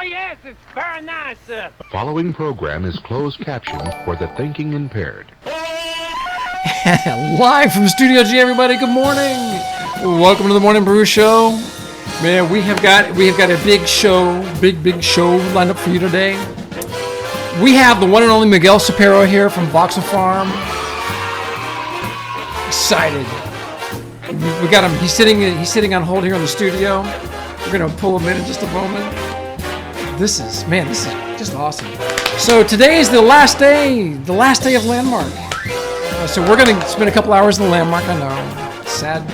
yes, it's very nice, sir. The following program is closed captioned for the thinking impaired. Live from Studio G, everybody. Good morning. Welcome to the Morning Brew Show. Man, we have got a big show, big show lined up for you today. We have the one and only Miguel Cepero here from VoxelFarm. Excited. We got him. He's sitting on hold here in the studio. We're gonna pull him in just a moment. This is just awesome. So today is the last day of Landmark. So we're gonna spend a couple hours in the Landmark. I know, sad.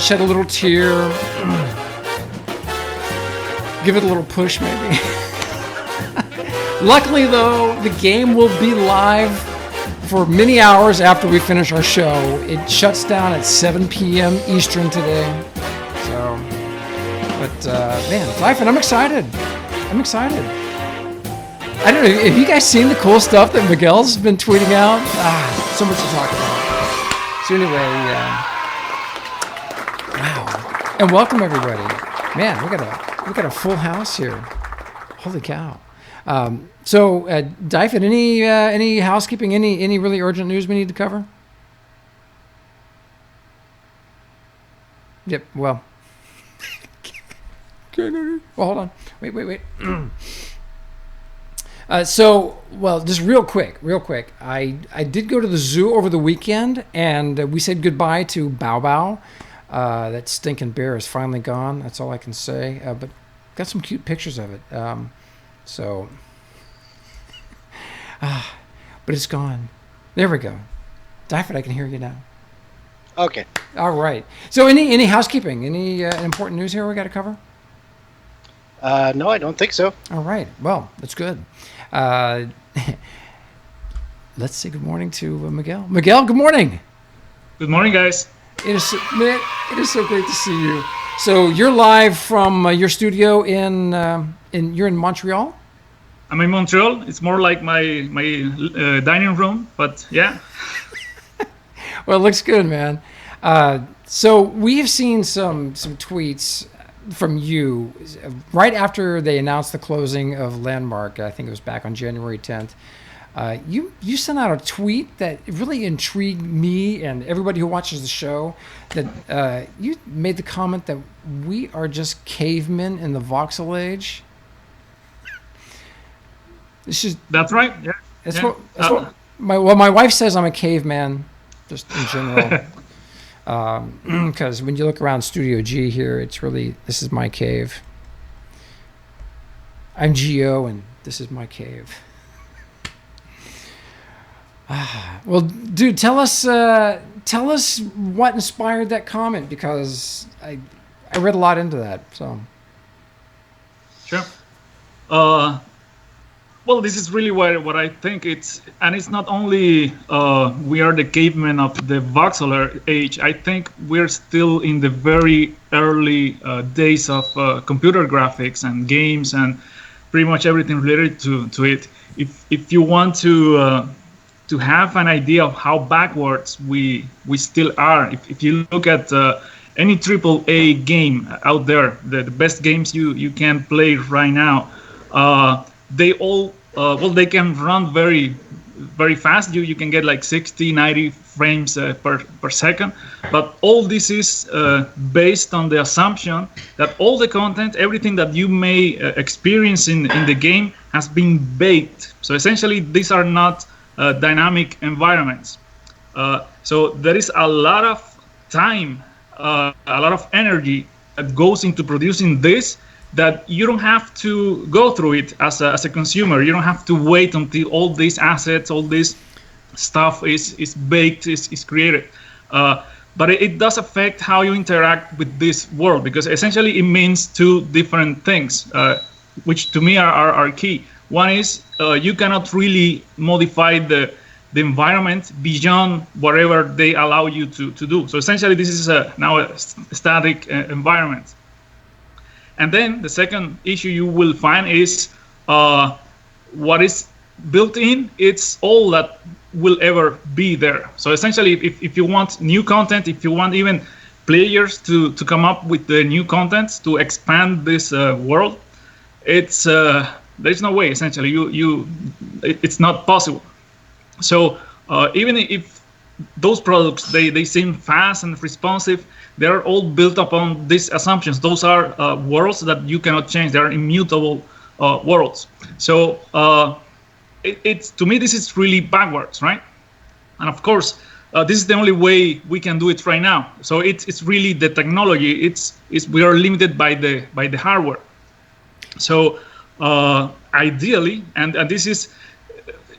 Shed a little tear. Give it a little push, maybe. Luckily, though, the game will be live for many hours after we finish our show. It shuts down at 7 p.m. Eastern today. So, but man, life, and I'm excited. I don't know, have you guys seen the cool stuff that Miguel's been tweeting out? So much to talk about. So anyway, wow. And welcome everybody. Man, we got a full house here. Holy cow. So, Dyfed, any housekeeping, any really urgent news we need to cover? Yep, well, hold on. Wait. Just real quick. I did go to the zoo over the weekend, and we said goodbye to Bow Bow. That stinking bear is finally gone. That's all I can say. But got some cute pictures of it. But it's gone. There we go. Dyfed, I can hear you now. Okay. All right. So any housekeeping? Any important news here we got to cover? No, I don't think so. All right. Well, that's good. Let's say good morning to Miguel. Miguel, good morning. Good morning, guys. It is so great to see you. So you're live from your studio you're in Montreal? I'm in Montreal. It's more like my dining room, but yeah. Well, it looks good, man. So we've seen some tweets from you right after they announced the closing of Landmark. I think it was back on January 10th. You sent out a tweet that really intrigued me and everybody who watches the show. That you made the comment that we are just cavemen in the voxel age. That's right. Yeah. That's what my wife says. I'm a caveman, just in general. Because when you look around Studio G here, this is my cave. I'm Geo, and this is my cave. Well, dude, tell us what inspired that comment, because I read a lot into that. So. Sure. Well, this is really what I think it's not only we are the cavemen of the voxeler age. I think we're still in the very early days of computer graphics and games and pretty much everything related to it. If you want to have an idea of how backwards we still are, if you look at any AAA game out there, the best games you can play right now. They all they can run very, very fast. You can get like 60, 90 frames per second. But all this is based on the assumption that all the content, everything that you may experience in the game has been baked. So essentially, these are not dynamic environments. So there is a lot of time, a lot of energy that goes into producing this, that you don't have to go through it as a consumer. You don't have to wait until all these assets, all this stuff is baked, is created. But it does affect how you interact with this world, because essentially it means two different things, which to me are key. One is you cannot really modify the environment beyond whatever they allow you to do. So essentially this is now a static environment. And then the second issue you will find is what is built in. It's all that will ever be there. So essentially, if you want new content, if you want even players to come up with the new content to expand this world, it's there's no way. Essentially, it's not possible. So even if those products they seem fast and responsive, they're all built upon these assumptions. Those are worlds that you cannot change. They are immutable worlds. So it's to me, this is really backwards, right? And of course, this is the only way we can do it right now. So it's really the technology. It's we are limited by the hardware. So ideally, and this is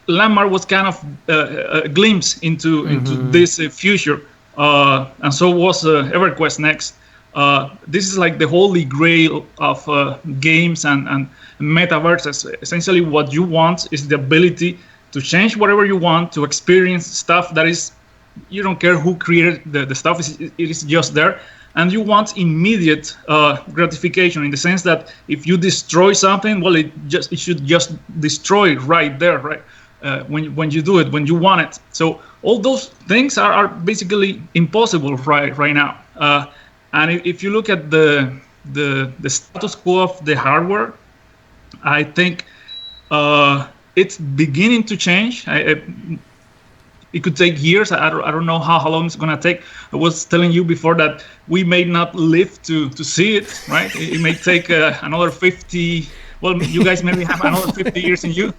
Landmark was kind of a glimpse into this future, and so was EverQuest Next. This is like the holy grail of games and metaverses. Essentially, what you want is the ability to change whatever you want, to experience stuff that is, you don't care who created the stuff, it is just there. And you want immediate gratification, in the sense that if you destroy something, well, it should just destroy right there, right? When you do it, when you want it. So all those things are basically impossible right now. And if you look at the status quo of the hardware, I think it's beginning to change. It could take years. I don't know how long it's gonna take. I was telling you before that we may not live to see it, right? It may take another 50. Well, you guys maybe have another 50 years in you.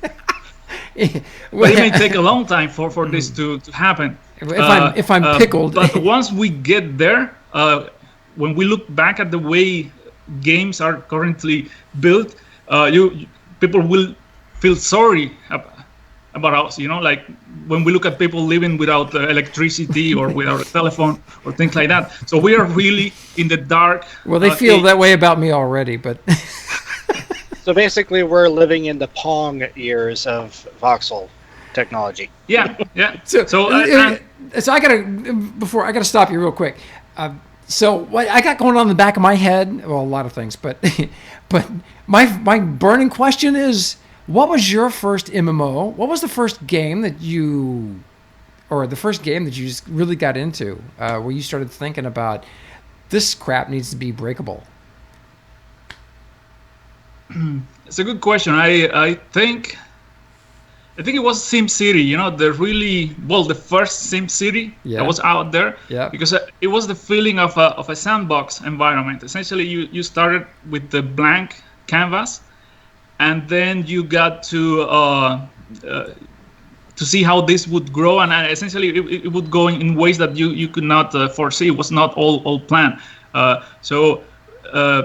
But it may take a long time for this to happen. If I'm pickled. But once we get there, when we look back at the way games are currently built, people will feel sorry about us. You know, like when we look at people living without electricity or without a telephone or things like that. So we are really in the dark. Well, they feel that way about me already, but. So basically, we're living in the Pong years of voxel technology. Yeah. So I gotta stop you real quick. So what I got going on in the back of my head, well, a lot of things, but my burning question is, what was your first MMO? What was the first game that you just really got into, where you started thinking about this crap needs to be breakable? It's a good question. I think it was SimCity. You know, the first SimCity that was out there. Yeah. Because it was the feeling of a sandbox environment. Essentially, you started with the blank canvas, and then you got to see how this would grow, and essentially it would go in ways that you could not foresee. It was not all planned.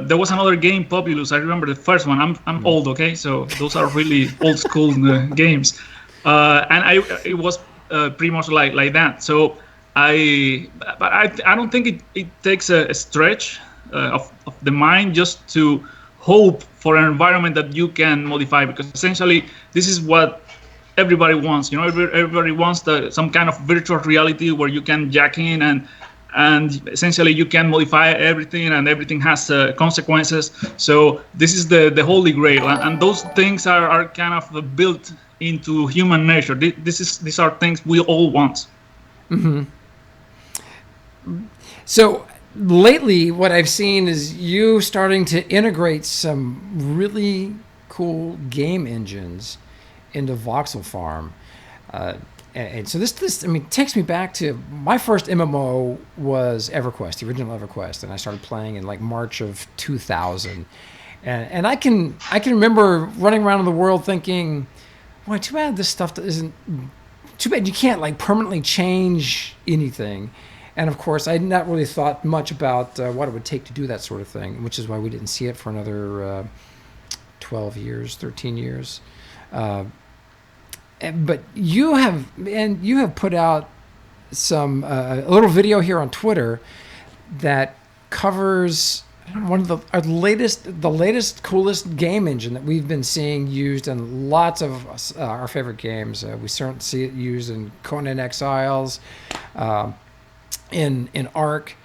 There was another game, Populous. I remember the first one. I'm old, okay? So those are really old school games, and it was pretty much like that. So I don't think it takes a stretch of the mind just to hope for an environment that you can modify, because essentially this is what everybody wants. You know, everybody wants some kind of virtual reality where you can jack in and essentially you can modify everything, and everything has consequences. So this is the holy grail, and those things are kind of built into human nature. These are things we all want. Mm-hmm. So lately, what I've seen is you starting to integrate some really cool game engines into VoxelFarm. And so this takes me back to my first MMO was EverQuest, the original EverQuest, and I started playing in like March of 2000. And I can remember running around in the world thinking, boy, too bad this stuff isn't. Too bad you can't like permanently change anything. And of course, I had not really thought much about what it would take to do that sort of thing, which is why we didn't see it for another 12 years, 13 years. But you have put out some a little video here on Twitter that covers one of the latest coolest game engine that we've been seeing used in lots of our favorite games. We certainly see it used in Conan Exiles, in Ark,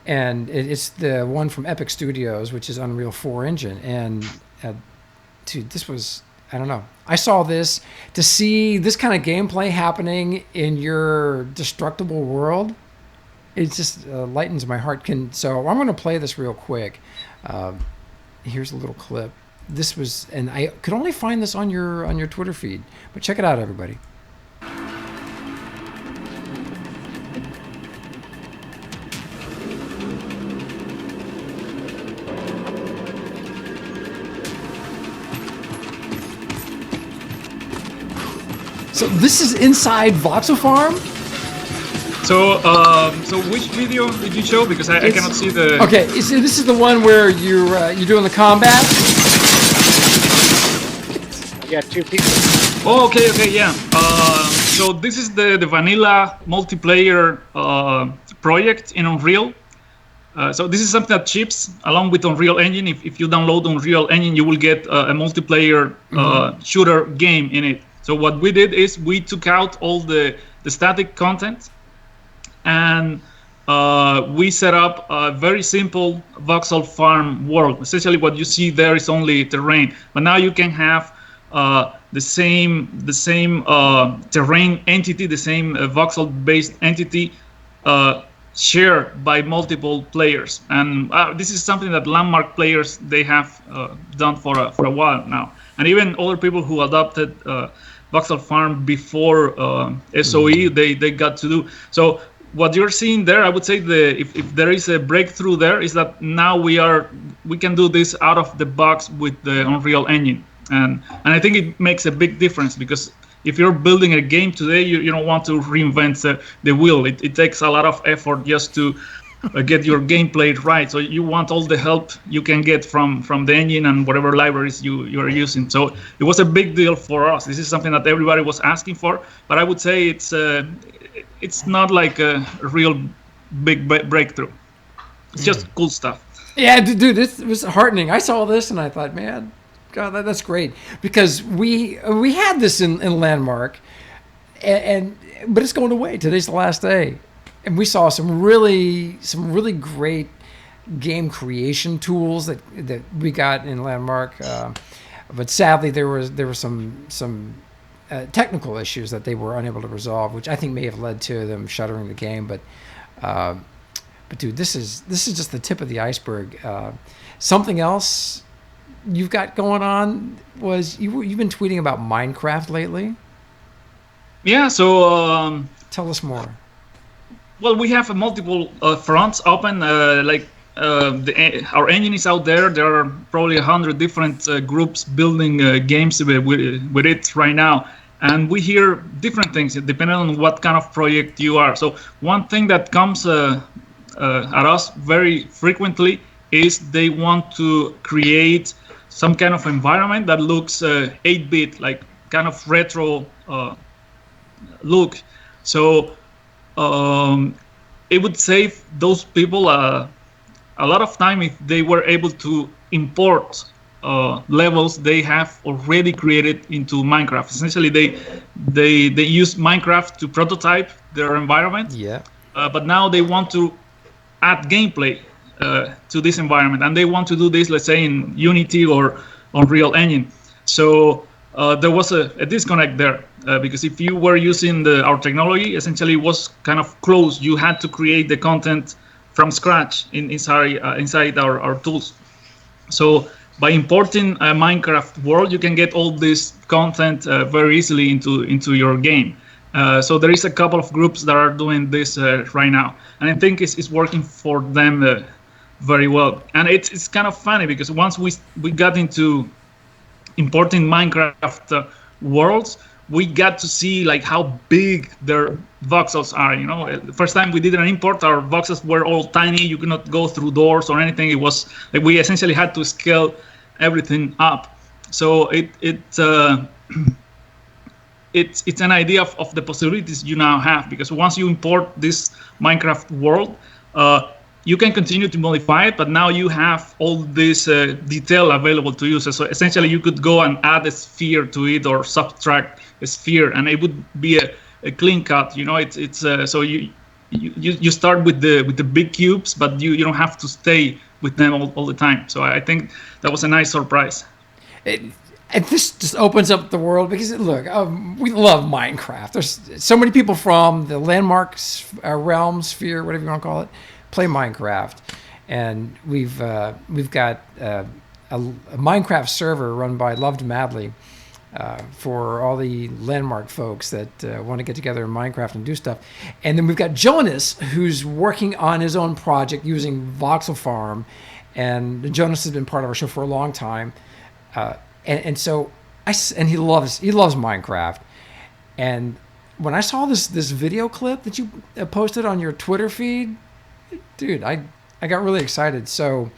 and it's the one from Epic Studios, which is Unreal 4 engine. And dude, this was, I don't know. I saw this, to see this kind of gameplay happening in your destructible world, it just lightens my heart. So I'm going to play this real quick. Here's a little clip this was, and I could only find this on your Twitter feed, but check it out, everybody. So this is inside VoxelFarm? So which video did you show? Because I cannot see the... Okay, so this is the one where you're doing the combat? Yeah, 2 people. Oh, okay, yeah. So this is the vanilla multiplayer project in Unreal. So this is something that ships along with Unreal Engine. If you download Unreal Engine, you will get a multiplayer shooter game in it. So what we did is we took out all the static content, and we set up a very simple voxel farm world. Essentially, what you see there is only terrain, but now you can have the same terrain entity, the same voxel-based entity shared by multiple players. And this is something that Landmark players they have done for a while now, and even other people who adopted Voxel Farm before SOE they got to do. So what you're seeing there, I would say if there is a breakthrough there, is that now we can do this out of the box with the Unreal Engine, and I think it makes a big difference, because if you're building a game today, you don't want to reinvent the wheel. It takes a lot of effort just to get your gameplay right. So you want all the help you can get from the engine and whatever libraries you are using. So it was a big deal for us. This is something that everybody was asking for, but I would say it's not like a real big breakthrough. It's just cool stuff. Yeah, dude, this was heartening. I saw this and I thought, man, God, that's great, because we had this in Landmark, but it's going away. Today's the last day. And we saw some really great game creation tools that we got in Landmark, but sadly there were some technical issues that they were unable to resolve, which I think may have led to them shuttering the game. But dude, this is just the tip of the iceberg. Something else you've got going on was you've been tweeting about Minecraft lately. Yeah. So tell us more. Well, we have multiple fronts open. Our engine is out there. There are probably 100 different groups building games with it right now. And we hear different things depending on what kind of project you are. So one thing that comes at us very frequently is they want to create some kind of environment that looks 8-bit, like kind of retro look. So it would save those people a lot of time if they were able to import levels they have already created into Minecraft. Essentially, they use Minecraft to prototype their environment. Yeah. But now they want to add gameplay to this environment, and they want to do this, let's say, in Unity or Unreal Engine. So there was a disconnect there. Because if you were using our technology, essentially it was kind of closed. You had to create the content from scratch inside our tools. So by importing a Minecraft world, you can get all this content very easily into your game. So there is a couple of groups that are doing this right now, and I think it's working for them very well. And it's kind of funny, because once we got into importing Minecraft worlds, we got to see like how big their voxels are. You know, the first time we did an import, our voxels were all tiny. You could not go through doors or anything. It was like we essentially had to scale everything up. So it's an idea of the possibilities you now have, because once you import this Minecraft world, you can continue to modify it, but now you have all this detail available to you. So essentially, you could go and add a sphere to it or subtract a sphere, and it would be a clean cut. You know, it's so you start with the big cubes, but you don't have to stay with them all the time. So I think that was a nice surprise. And this just opens up the world, because look, we love Minecraft. There's so many people from the Landmark realm, sphere, whatever you want to call it, play Minecraft, and we've got a Minecraft server run by Loved Madly for all the Landmark folks that want to get together in Minecraft and do stuff. And then we've got Jonas, who's working on his own project using VoxelFarm. And Jonas has been part of our show for a long time. And so he loves Minecraft. And when I saw this video clip that you posted on your Twitter feed, dude, I got really excited. So,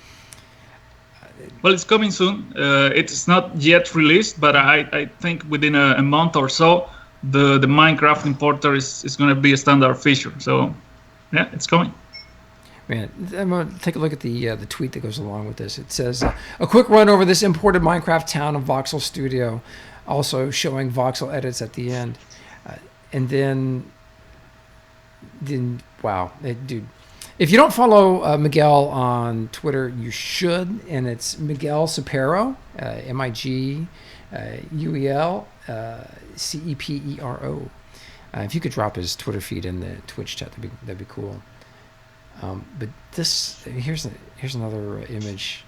well, it's coming soon. It's not yet released, but I think within a month or so, the Minecraft importer is going to be a standard feature. So, yeah, it's coming. Man, I'm going to take a look at the tweet that goes along with this. It says, a quick run over this imported Minecraft town of Voxel Studio, also showing voxel edits at the end. And then wow, dude. If you don't follow Miguel on Twitter, you should. And it's Miguel Cepero, Miguel Cepero. If you could drop his Twitter feed in the Twitch chat, that'd be cool. But here's another image.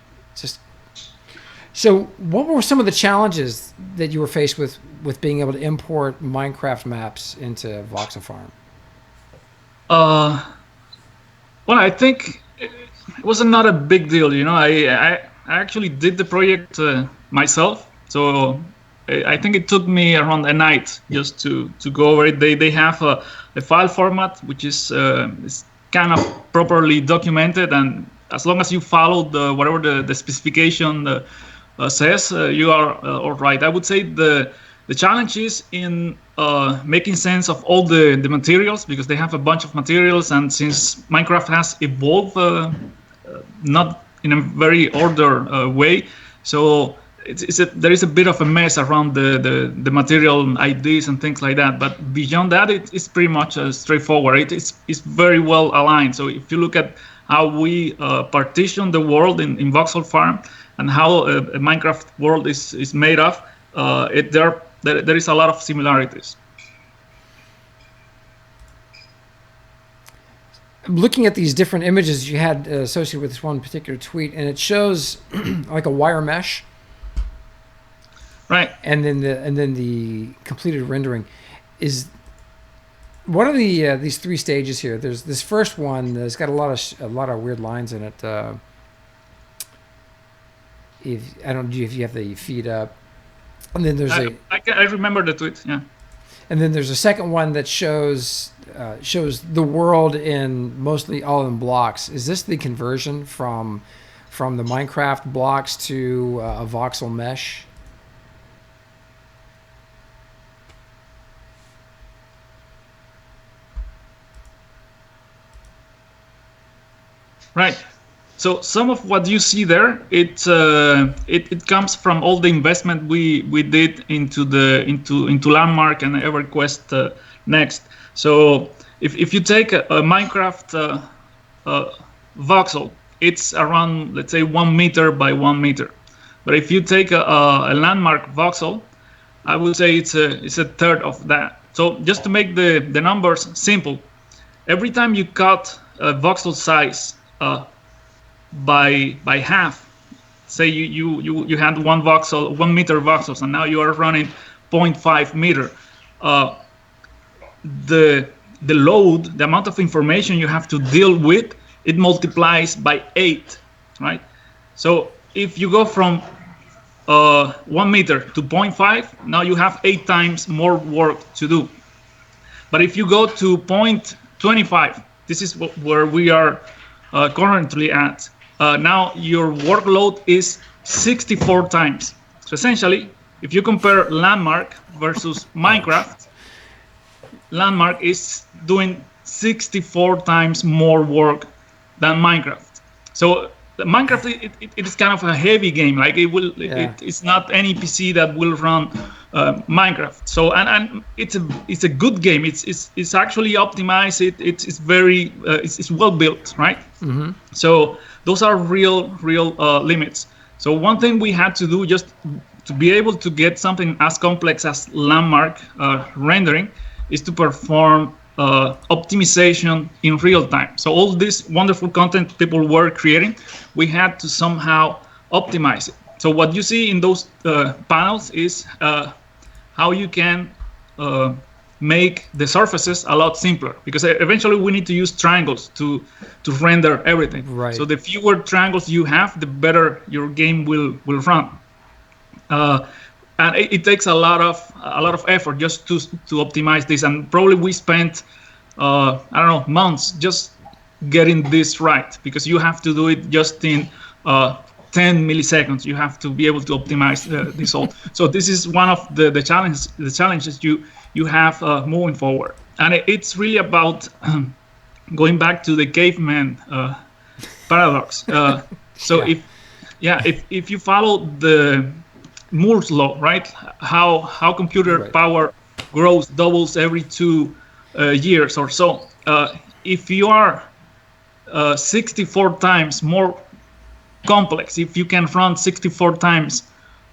So what were some of the challenges that you were faced with being able to import Minecraft maps into VoxelFarm? Well, I think it was not a big deal. I actually did the project myself. So I think it took me around a night just to go over it. They have a file format which is kind of properly documented, and as long as you follow whatever the specification says, you are all right. I would say the challenge is in making sense of all the materials, because they have a bunch of materials, and since Minecraft has evolved not in a very ordered way, so there is a bit of a mess around the material IDs and things like that. But beyond that, it's pretty much straightforward. It's very well aligned. So if you look at how we partition the world in VoxelFarm and how a Minecraft world is made of, there is a lot of similarities. Looking at these different images you had associated with this one particular tweet, and it shows like a wire mesh. Right, and then the completed rendering is. What are these three stages here? There's this first one that's got a lot of weird lines in it. If you have the feed up, and then there's I remember the tweet, yeah. And then there's a second one that shows the world in mostly all in blocks. Is this the conversion from the Minecraft blocks to a voxel mesh? Right. So some of what you see there, it comes from all the investment we did into Landmark and EverQuest Next. So if you take a Minecraft voxel, it's around, let's say, 1 meter by 1 meter. But if you take a Landmark voxel, I would say it's a third of that. So just to make the numbers simple, every time you cut a voxel size by half, say you had 1 meter voxels, and now you are running 0.5 meter. The load, the amount of information you have to deal with, it multiplies by 8, right? So if you go from 1 meter to 0.5, now you have 8 times more work to do. But if you go to 0.25, this is where we are currently at. Now your workload is 64 times. So essentially, if you compare Landmark versus Minecraft, Landmark is doing 64 times more work than Minecraft. So Minecraft, it is kind of a heavy game. Like it's not any PC that will run Minecraft. So and it's a good game. It's actually optimized. It's very it's well built, right? Mm-hmm. So those are real limits. So one thing we had to do just to be able to get something as complex as Landmark rendering is to perform optimization in real time. So all this wonderful content people were creating, we had to somehow optimize it. So what you see in those panels is how you can make the surfaces a lot simpler, because eventually we need to use triangles to render everything. Right. So the fewer triangles you have, the better your game will run. And it takes a lot of effort just to optimize this. And probably we spent I don't know, months just getting this right, because you have to do it just in 10 milliseconds. You have to be able to optimize this all. So this is one of the challenges you have moving forward. And it's really about going back to the caveman paradox. So if you follow the Moore's law, right, how computer power grows, doubles every 2 years or so. If you are 64 times more complex, if you can run 64 times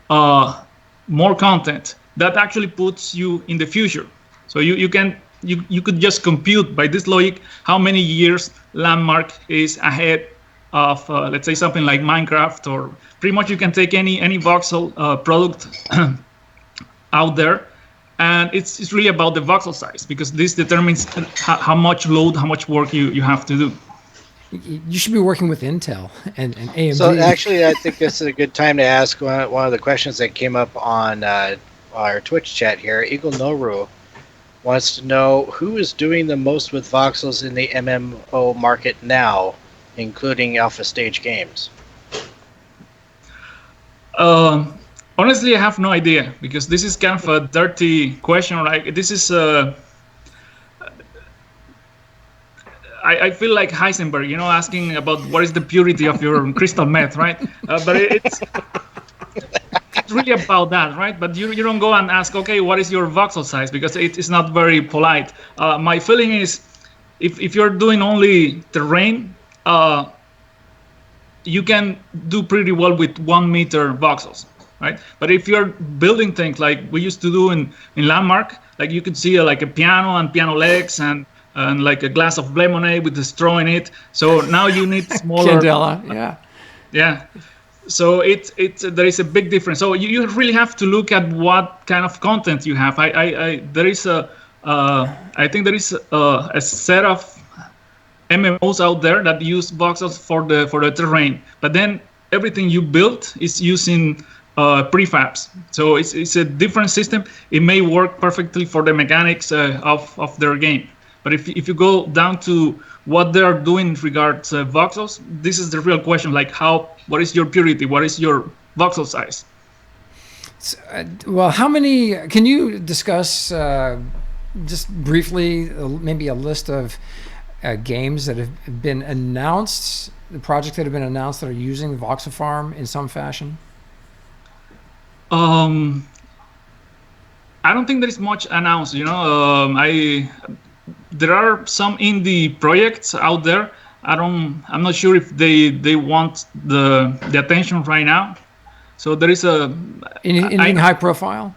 more content, that actually puts you in the future. So you could just compute by this logic how many years Landmark is ahead of let's say something like Minecraft, or pretty much you can take any voxel product out there, and it's really about the voxel size, because this determines how much load, how much work you have to do. You should be working with Intel and AMD. So actually, I think this is a good time to ask one of the questions that came up on our Twitch chat here. Eagle Noru wants to know who is doing the most with voxels in the MMO market now, including alpha stage games. Honestly, I have no idea, because this is kind of a dirty question, right? This is I feel like Heisenberg, asking about what is the purity of your crystal meth, right? But it's really about that, right? But you don't go and ask, okay, what is your voxel size? Because it is not very polite. My feeling is, if you're doing only terrain, you can do pretty well with 1 meter voxels, right? But if you're building things like we used to do in Landmark, like you could see like a piano and piano legs and like a glass of lemonade with the straw in it. So now you need smaller. Candela, yeah. Yeah. So there is a big difference. So you really have to look at what kind of content you have. I think there is a set of MMOs out there that use voxels for the terrain, but then everything you build is using prefabs. So it's a different system. It may work perfectly for the mechanics of their game, but if you go down to what they are doing in regards to voxels, this is the real question. Like what is your purity? What is your voxel size? Well, how many? Can you discuss just briefly maybe a list of games that have been announced, the projects that have been announced that are using VoxelFarm in some fashion? I don't think there is much announced. There are some indie projects out there. I'm not sure if they want the attention right now. So there is anything high profile?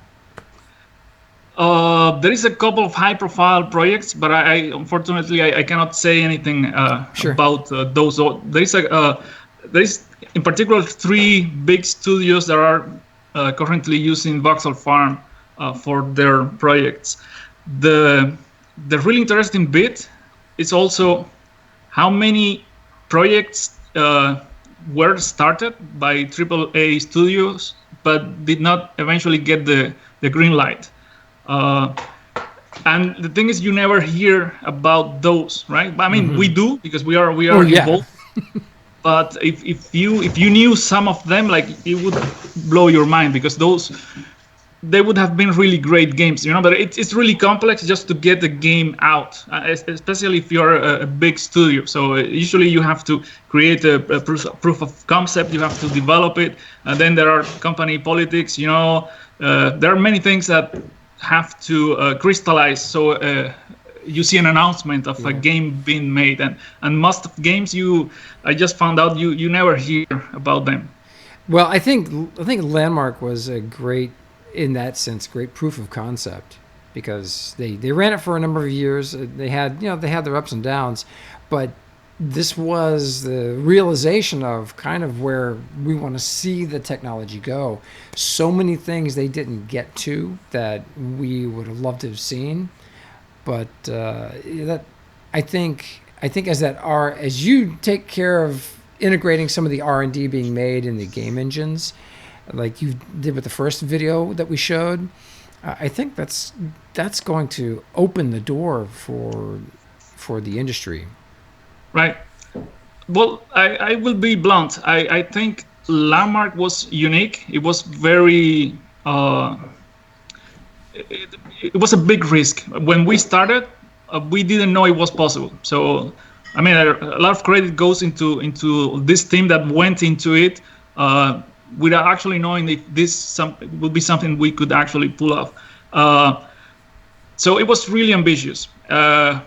There is a couple of high-profile projects, but unfortunately I cannot say anything about those. There is in particular 3 big studios that are currently using VoxelFarm for their projects. The really interesting bit is also how many projects were started by AAA studios but did not eventually get the green light. And the thing is, you never hear about those, right? I mean, we do, because we are involved. But if you knew some of them, like, it would blow your mind, because they would have been really great games, But it's really complex just to get the game out, especially if you're a big studio. So usually you have to create a proof of concept. You have to develop it, and then there are company politics. There are many things that have to crystallize. So you see an announcement of a game being made, and most of games I just found out you never hear about them. Well, I think Landmark was a great, in that sense, great proof of concept, because they ran it for a number of years. They had their ups and downs, but this was the realization of kind of where we want to see the technology go. So many things they didn't get to that we would have loved to have seen, but that I think as you take care of integrating some of the R&D being made in the game engines, like you did with the first video that we showed, I think that's going to open the door for the industry. Right. Well, I will be blunt. I think Landmark was unique. It was very. It was a big risk. When we started, we didn't know it was possible. So, I mean, a lot of credit goes into this team that went into it without actually knowing if this would be something we could actually pull off. So it was really ambitious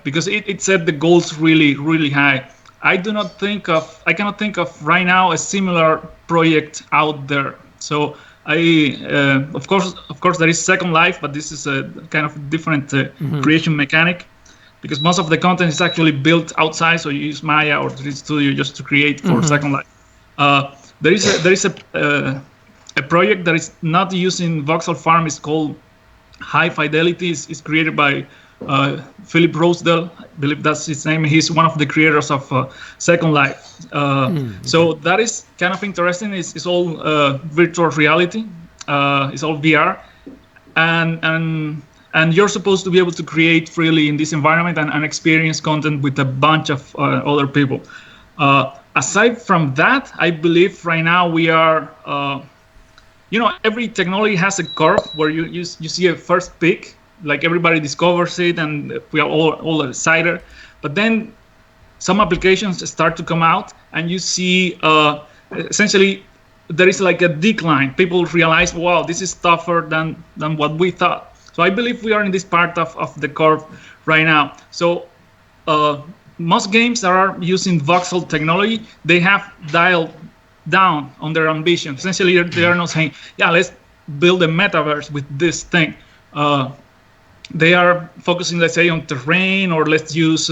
because it set the goals really, really high. I cannot think of right now a similar project out there. So of course, there is Second Life, but this is a kind of different creation mechanic, because most of the content is actually built outside. So you use Maya or 3D Studio just to create for Second Life. There is a project that is not using Voxel Farm. It's called High Fidelity. It's created by Philip Rosedale, I believe that's his name. He's one of the creators of Second Life. So that is kind of interesting. It's all virtual reality. It's all VR, and you're supposed to be able to create freely in this environment and experience content with a bunch of other people. Aside from that, I believe right now we are. Every technology has a curve where you see a first peak, like everybody discovers it and we are all excited. But then some applications start to come out and you see essentially there is like a decline. People realize, wow, this is tougher than what we thought. So I believe we are in this part of the curve right now. So most games that are using voxel technology, they have dialed down on their ambition. Essentially, they are not saying, yeah, let's build a metaverse with this thing. They are focusing, let's say, on terrain, or let's use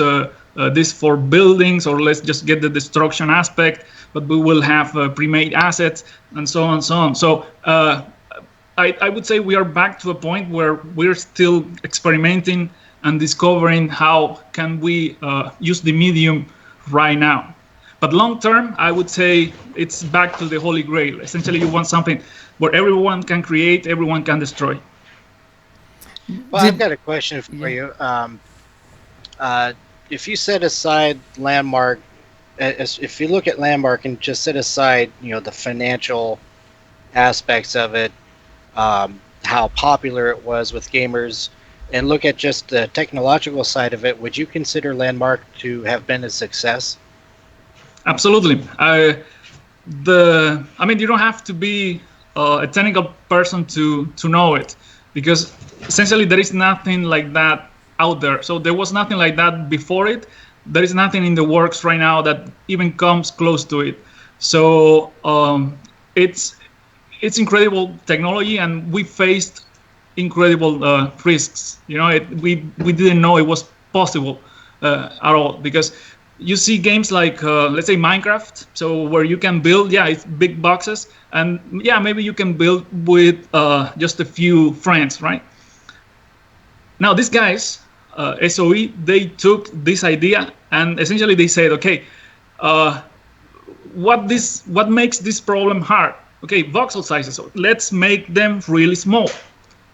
this for buildings, or let's just get the destruction aspect, but we will have pre-made assets, and so on and so on. So I would say we are back to a point where we're still experimenting and discovering how can we use the medium right now. But long term, I would say it's back to the Holy Grail. Essentially, you want something where everyone can create, everyone can destroy. Well, I've got a question for you. If you set aside Landmark, if you look at Landmark and just set aside, the financial aspects of it, how popular it was with gamers, and look at just the technological side of it, would you consider Landmark to have been a success? Absolutely. I mean, you don't have to be a technical person to know it, because essentially there is nothing like that out there. So there was nothing like that before it. There is nothing in the works right now that even comes close to it. So it's incredible technology, and we faced incredible risks. We didn't know it was possible at all, because you see games like, let's say, Minecraft, so where you can build, it's big boxes, and maybe you can build with just a few friends, right? Now, these guys, SOE, they took this idea and essentially they said, okay, what makes this problem hard? Okay, voxel sizes, so let's make them really small.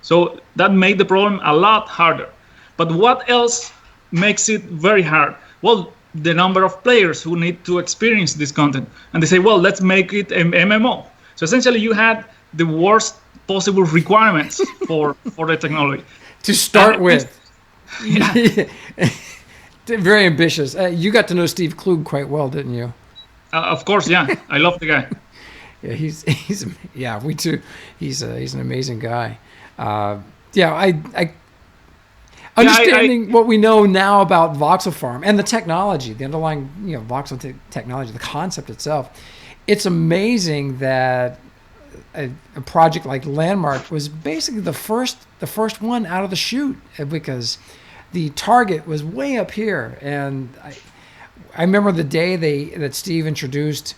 So that made the problem a lot harder. But what else makes it very hard? Well, the number of players who need to experience this content. And they say, well, let's make it an MMO. So essentially you had the worst possible requirements for the technology. To start with. Very ambitious. You got to know Steve Klug quite well, didn't you? Of course, yeah. I love the guy. Yeah, we too. He's an amazing guy. Understanding what we know now about Voxel Farm and the technology, the underlying voxel technology, the concept itself, it's amazing that a project like Landmark was basically the first one out of the chute, because the target was way up here, and I remember the day that Steve introduced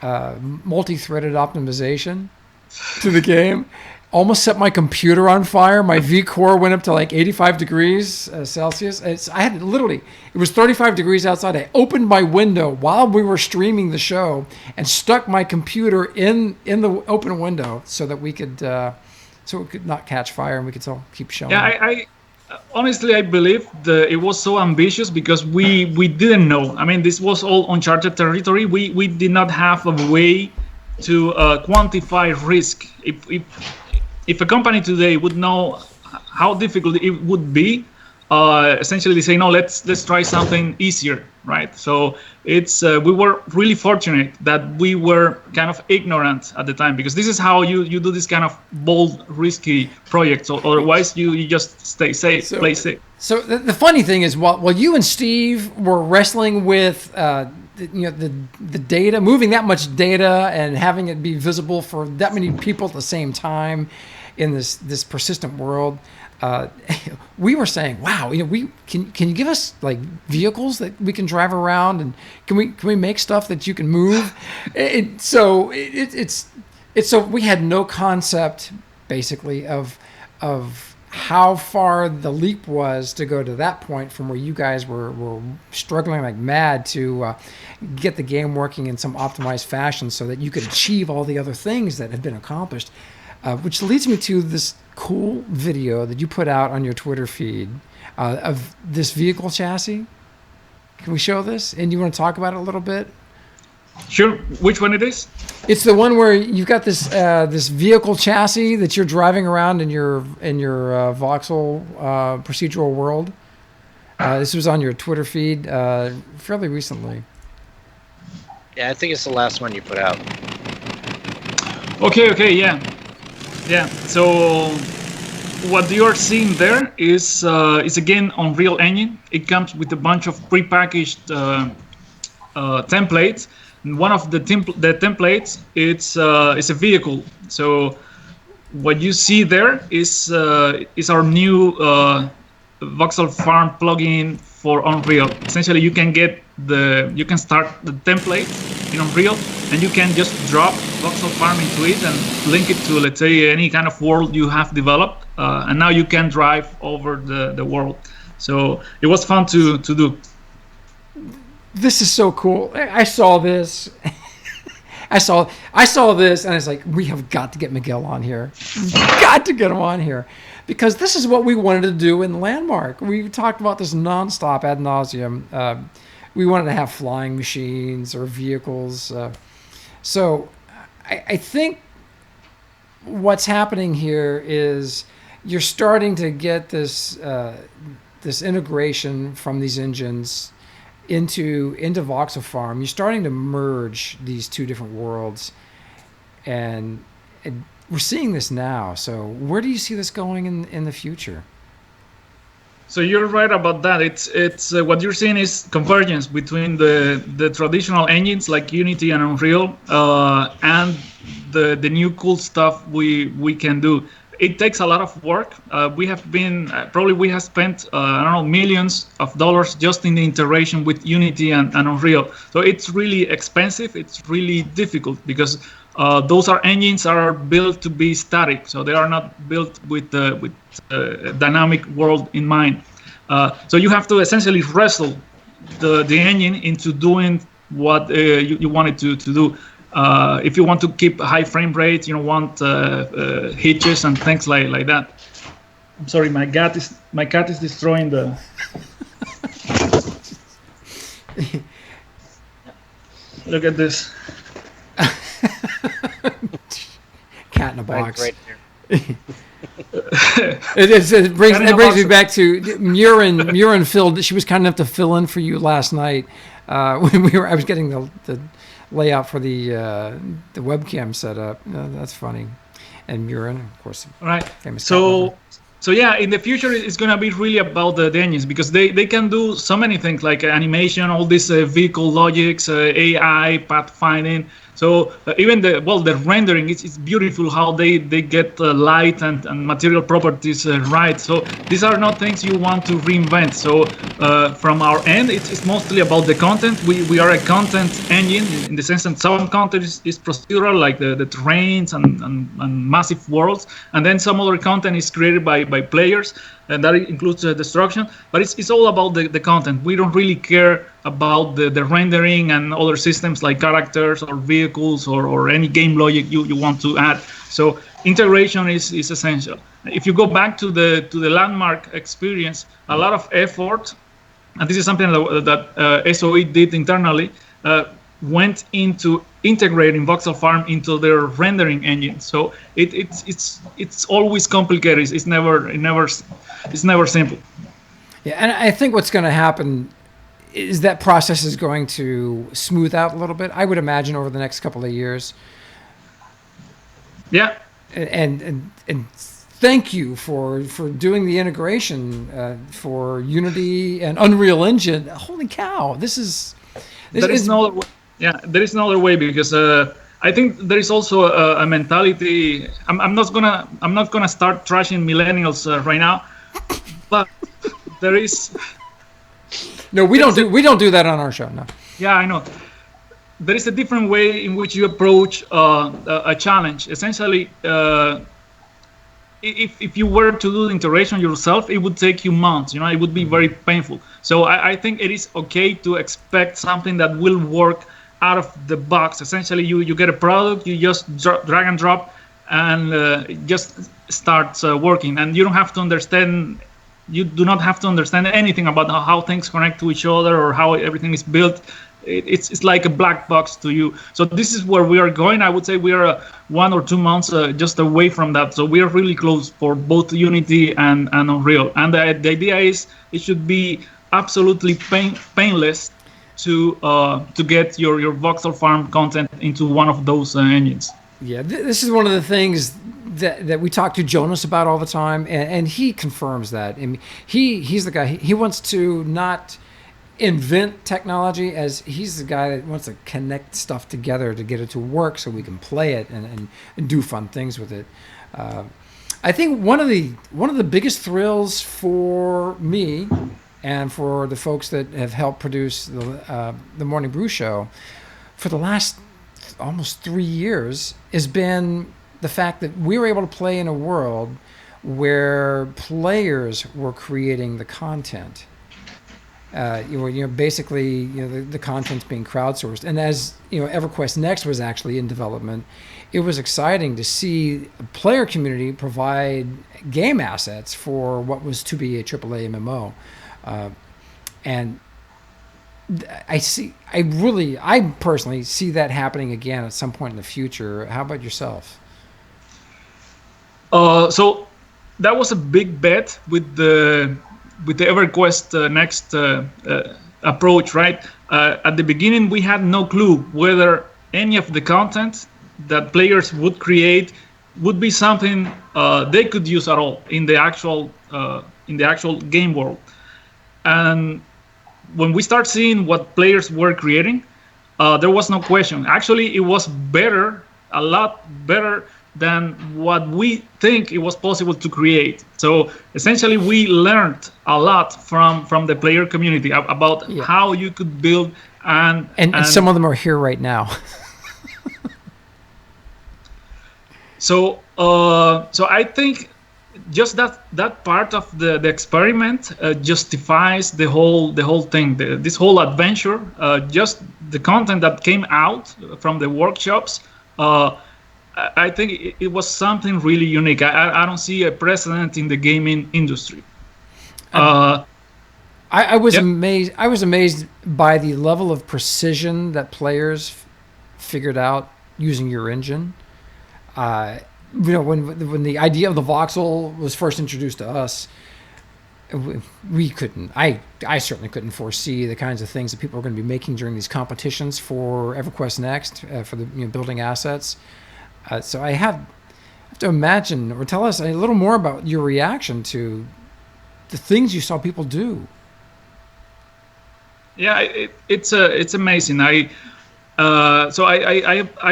multi-threaded optimization to the game. Almost set my computer on fire. My V-core went up to like 85 degrees Celsius. It was 35 degrees outside. I opened my window while we were streaming the show and stuck my computer in the open window so that we could not catch fire and we could still keep showing. Yeah, I honestly, I believe it was so ambitious because we didn't know. I mean, this was all uncharted territory. We did not have a way to quantify risk. If a company today would know how difficult it would be, essentially they say, no, let's try something easier, right? So it's we were really fortunate that we were kind of ignorant at the time, because this is how you do this kind of bold, risky projects. So otherwise, you just stay safe, play safe. So the funny thing is, while you and Steve were wrestling with the data, moving that much data and having it be visible for that many people at the same time in this persistent world, we were saying, wow, can you give us like vehicles that we can drive around, and can we make stuff that you can move? So we had no concept basically of how far the leap was to go to that point from where you guys were struggling like mad to get the game working in some optimized fashion so that you could achieve all the other things that have been accomplished. Which leads me to this cool video that you put out on your Twitter feed of this vehicle chassis. Can we show this? And you want to talk about it a little bit? Sure. Which one it is? It's the one where you've got this vehicle chassis that you're driving around in your voxel procedural world. This was on your Twitter feed fairly recently. Yeah, I think it's the last one you put out. Okay, yeah. So what you're seeing there is again Unreal Engine. It comes with a bunch of prepackaged templates. And one of the templates it's a vehicle. So what you see there is our new VoxelFarm plugin for Unreal. Essentially, you can start the template in Unreal, and you can just drop VoxelFarm into it and link it to, let's say, any kind of world you have developed, and now you can drive over the world. So it was fun to do. This is so cool. I saw this. I saw this, and I was like, we have got to get Miguel on here. We've got to get him on here. Because this is what we wanted to do in Landmark. We talked about this nonstop ad nauseum. We wanted to have flying machines or vehicles. So I think what's happening here is you're starting to get this integration from these engines into VoxelFarm. You're starting to merge these two different worlds, and we're seeing this now. So where do you see this going in the future? So you're right about that. It's what you're seeing is convergence between the traditional engines like Unity and Unreal and the new cool stuff we can do. It takes a lot of work. We have spent millions of dollars just in the integration with Unity and Unreal. So it's really expensive. It's really difficult because those engines are built to be static, so they are not built with dynamic world in mind. So you have to essentially wrestle the engine into doing what you want it to do. If you want to keep a high frame rate, you don't want hitches and things like that. I'm sorry, my cat is destroying the. Look at this. Cat in a box. Right here. It brings me back to Murin filled. She was kind enough to fill in for you last night when I was getting the layout for the webcam set up. That's funny. And Murin, of course, right. Famous so So yeah, in the future, it's gonna be really about the engines, because they can do so many things like animation, all these vehicle logics, AI, pathfinding. So even the rendering, it's beautiful how they get light and material properties right. So these are not things you want to reinvent. So from our end, it's mostly about the content. We are a content engine in the sense that some content is procedural, like the terrains and massive worlds, and then some other content is created by players, and that includes destruction. But it's all about the content. We don't really care about the rendering and other systems like characters or vehicles or any game logic you want to add. So integration is essential. If you go back to the Landmark experience, a lot of effort, and this is something that SOE did internally, went into integrating Voxel Farm into their rendering engine. So it's always complicated. It's never simple. Yeah, and I think what's going to happen is that process is going to smooth out a little bit, I would imagine, over the next couple of years. Yeah. And thank you for doing the integration for Unity and Unreal Engine. Holy cow! There is no other way, because I think there is also a mentality. I'm not gonna start trashing millennials right now, but there is. No, we don't do that on our show. No. Yeah, I know. There is a different way in which you approach a challenge. Essentially, if you were to do the integration yourself, it would take you months. It would be very painful. So I think it is okay to expect something that will work out of the box. Essentially, you get a product, you just drag and drop, and just starts working. And you don't have to understand. You do not have to understand anything about how things connect to each other or how everything is built. It's like a black box to you. So this is where we are going. I would say we are 1 or 2 months just away from that. So we are really close for both Unity and Unreal. And the idea is it should be absolutely painless to get your Voxel Farm content into one of those engines. Yeah, this is one of the things that we talk to Jonas about all the time, and he confirms that. I mean, he's the guy. He wants to not invent technology, as he's the guy that wants to connect stuff together to get it to work so we can play it and do fun things with it. I think one of the biggest thrills for me and for the folks that have helped produce the Morning Brew show for the last almost 3 years has been the fact that we were able to play in a world where players were creating the content. Basically, the content's being crowdsourced. And as EverQuest Next was actually in development, it was exciting to see a player community provide game assets for what was to be a AAA MMO. And I personally see that happening again at some point in the future. How about yourself? So that was a big bet with the EverQuest Next approach, right? At the beginning, we had no clue whether any of the content that players would create would be something they could use at all in the actual game world. And when we start seeing what players were creating, there was no question. Actually, it was better, a lot better than what we think it was possible to create. So essentially, we learned a lot from the player community about how you could build and some of them are here right now. So I think just that part of the experiment justifies the whole thing, this whole adventure. Just the content that came out from the workshops. I think it was something really unique. I don't see a precedent in the gaming industry. I was amazed. I was amazed by the level of precision that players figured out using your engine. When the idea of the voxel was first introduced to us, we couldn't. I certainly couldn't foresee the kinds of things that people are going to be making during these competitions for EverQuest Next for the building assets. So I have to imagine, or tell us a little more about your reaction to the things you saw people do. Yeah, it's amazing. I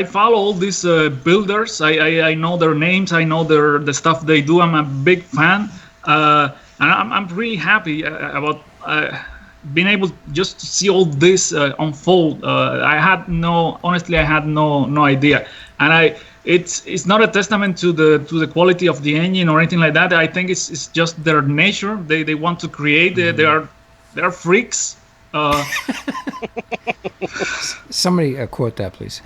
follow all these builders. I know their names. I know the stuff they do. I'm a big fan, and I'm really happy about being able just to see all this unfold. Honestly, I had no idea, and it's not a testament to the quality of the engine or anything like that. I think it's just their nature. They want to create. They are freaks. Somebody quote that, please.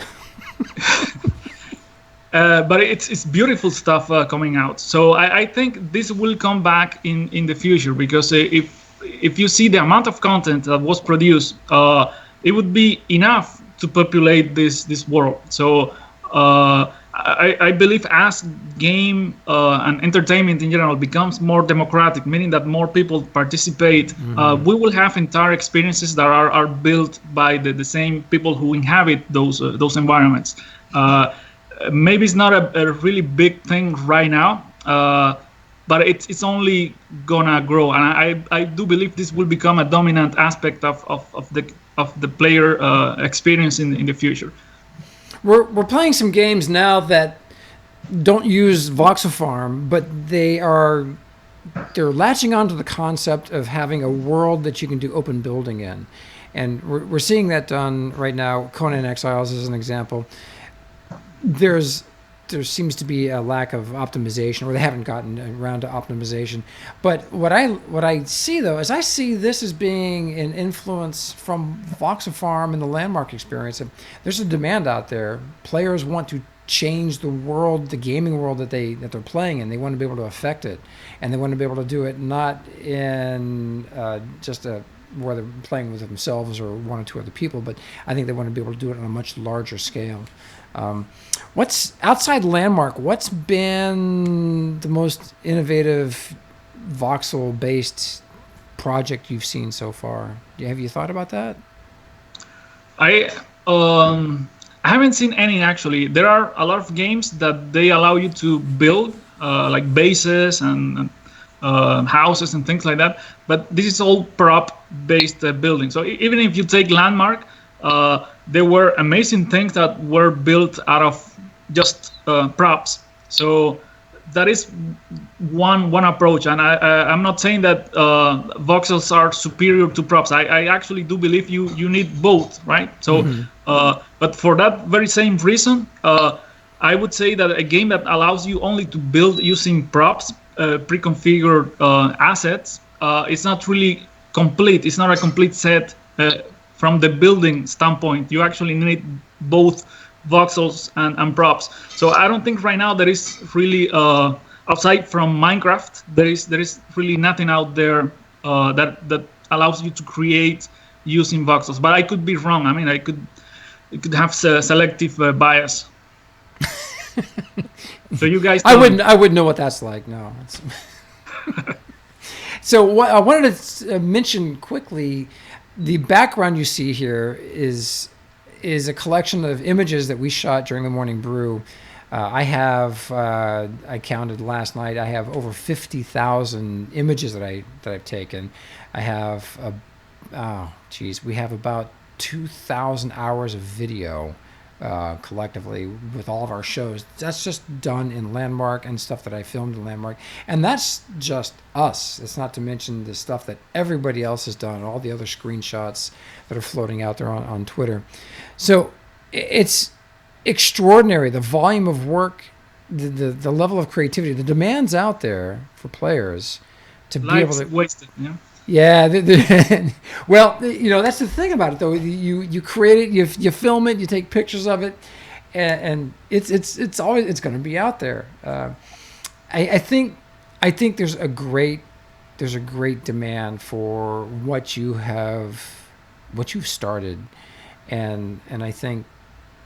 But it's beautiful stuff coming out. So I think this will come back in the future, because if you see the amount of content that was produced, it would be enough to populate this world. So I believe as game and entertainment in general becomes more democratic, meaning that more people participate, we will have entire experiences that are built by the same people who inhabit those environments. Maybe it's not a really big thing right now, but it's only gonna grow, and I do believe this will become a dominant aspect of the player experience in the future. We're playing some games now that don't use VoxelFarm, but they're latching onto the concept of having a world that you can do open building in, and we're seeing that done right now. Conan Exiles is an example. There seems to be a lack of optimization, or they haven't gotten around to optimization. But what I see though is I see this as being an influence from VoxelFarm and the Landmark experience. There's a demand out there. Players want to change the world, the gaming world that they're playing in. They want to be able to affect it, and they want to be able to do it not in just where they're playing with themselves or one or two other people, but I think they want to be able to do it on a much larger scale. What's outside Landmark? What's been the most innovative voxel-based project you've seen so far? Have you thought about that? I haven't seen any actually. There are a lot of games that they allow you to build like bases and houses and things like that. But this is all prop-based building. So even if you take Landmark, there were amazing things that were built out of just props. So that is one approach, and I'm not saying that voxels are superior to props. I actually do believe you need both, right? So, but for that very same reason, I would say that a game that allows you only to build using props, pre-configured assets, it's not really complete. It's not a complete set. From the building standpoint, you actually need both voxels and props. So I don't think right now there is really outside from Minecraft, there is really nothing out there that allows you to create using voxels. But I could be wrong. I mean, it could have selective bias. So you guys, I wouldn't know what that's like. No. So I wanted to mention quickly. The background you see here is a collection of images that we shot during the morning brew. I counted last night. I have over 50,000 images that I've taken. I have we have about 2,000 hours of video collectively with all of our shows. That's just done in Landmark and stuff that I filmed in Landmark, and that's just us. It's not to mention the stuff that everybody else has done, all the other screenshots that are floating out there on Twitter. So it's extraordinary, the volume of work, the level of creativity, the demands out there for players to be able to wasted. Yeah. Yeah, well, that's the thing about it, though. You create it, you film it, you take pictures of it, and it's always going to be out there. I think there's a great demand for what you've started, and I think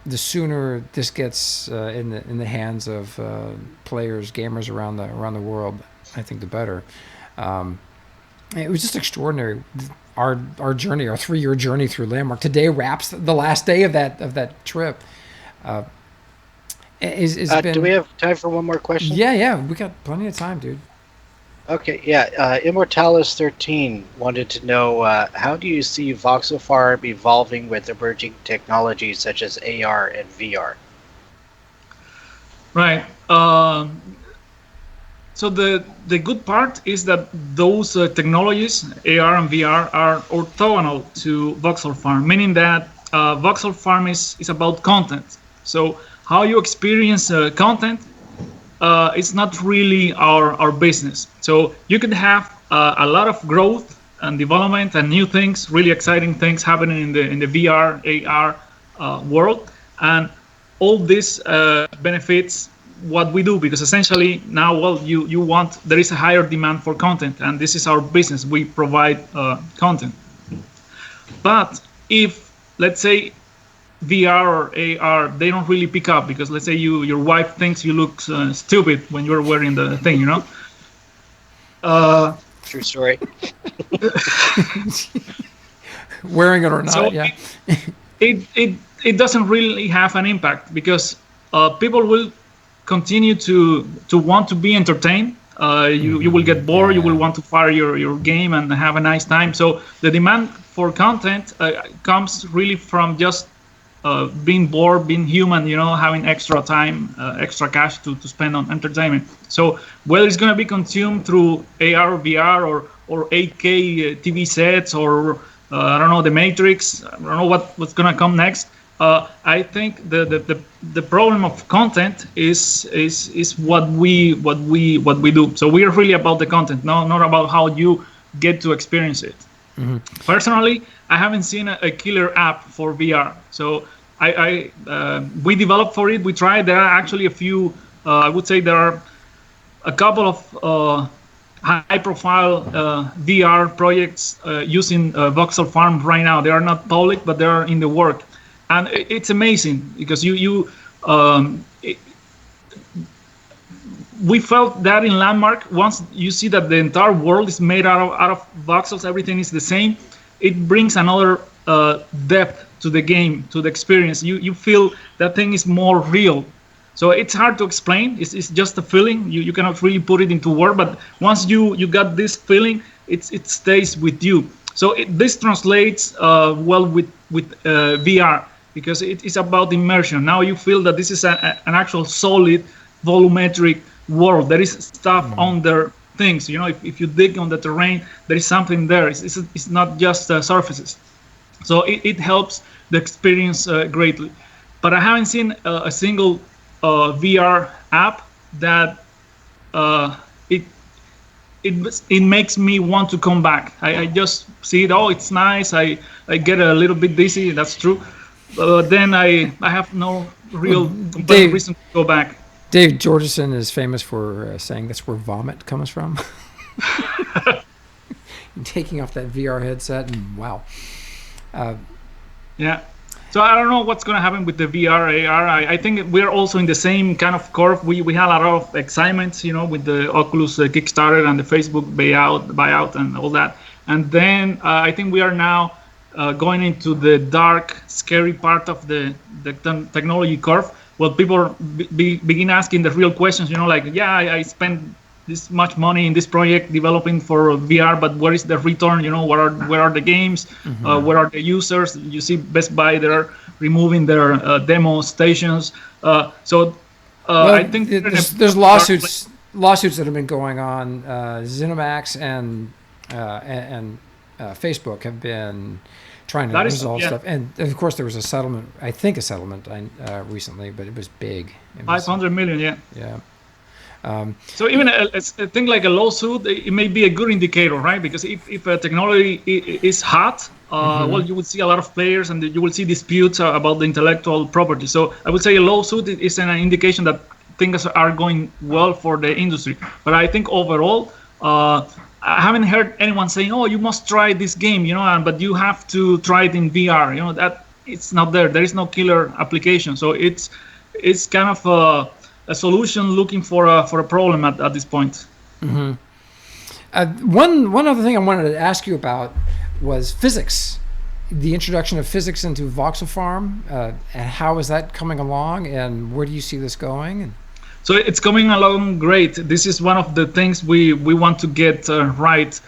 the sooner this gets in the hands of players, gamers around the world, I think the better. It was just extraordinary. Our journey, our 3-year journey through Landmark. Today wraps the last day of that trip, been. Do we have time for one more question? Yeah, we got plenty of time, dude. Okay, yeah. Immortalis13 wanted to know how do you see Voxel Farm evolving with emerging technologies such as AR and VR? Right. So the good part is that those technologies, AR and VR, are orthogonal to Voxel Farm, meaning that Voxel Farm is about content. So how you experience content is not really our business. So you can have a lot of growth and development and new things, really exciting things happening in the VR, AR world, and all this benefits what we do, because essentially now, well, there is a higher demand for content, and this is our business. We provide content. But if, let's say, VR or AR, they don't really pick up, because let's say your wife thinks you look stupid when you're wearing the thing, you know? True story. Wearing it or not, So yeah. it doesn't really have an impact, because people will continue to want to be entertained. You will get bored. You will want to fire your game and have a nice time. So the demand for content comes really from just being bored, being human, having extra time, extra cash to spend on entertainment. So whether it's going to be consumed through AR, VR, or 8K TV sets, or I don't know, the Matrix, I don't know what's going to come next. I think the problem of content is what we do. So we are really about the content, not about how you get to experience it. Mm-hmm. Personally, I haven't seen a killer app for VR. So we developed for it. We tried. There are actually a few. I would say there are a couple of high-profile VR projects using Voxel Farm right now. They are not public, but they are in the work. And it's amazing, because we felt that in Landmark. Once you see that the entire world is made out of voxels, everything is the same, it brings another depth to the game, to the experience. You feel that thing is more real. So it's hard to explain. It's just a feeling. You cannot really put it into word, but once you got this feeling, it stays with you. So this translates well with VR, because it is about immersion. Now you feel that this is an actual solid volumetric world. There is stuff under things. If you dig on the terrain, there is something there. It's not just surfaces. So it helps the experience greatly. But I haven't seen a single VR app that it makes me want to come back. I just see it. Oh, it's nice. I get a little bit dizzy. That's true. Then I have no real reason to go back. Dave Georgeson is famous for saying that's where vomit comes from. Taking off that VR headset, and wow. Yeah. So I don't know what's going to happen with the VR, AR. I think we're also in the same kind of curve. We had a lot of excitement, with the Oculus Kickstarter and the Facebook buyout and all that. And then I think we are now going into the dark, scary part of the technology curve. Well, people begin asking the real questions, I spent this much money in this project developing for VR, but where is the return? Where are the games? Mm-hmm. Where are the users? You see Best Buy, they're removing their demo stations. I think there's lawsuits that have been going on. ZeniMax and Facebook have been trying to resolve stuff, and of course there was a settlement recently, but it was big. It was, 500 million, yeah. Yeah. So even a thing like a lawsuit, it may be a good indicator, right? Because if a technology is hot, well, you would see a lot of players, and you will see disputes about the intellectual property. So I would say a lawsuit is an indication that things are going well for the industry. But I think overall, I haven't heard anyone saying, "Oh, you must try this game," but you have to try it in VR. That it's not there. There is no killer application. So it's kind of a solution looking for a problem at this point. Mm-hmm. One other thing I wanted to ask you about was physics. the introduction of physics into VoxelFarm, and how is that coming along, and where do you see this going? And So it's coming along great. This is one of the things we want to get right.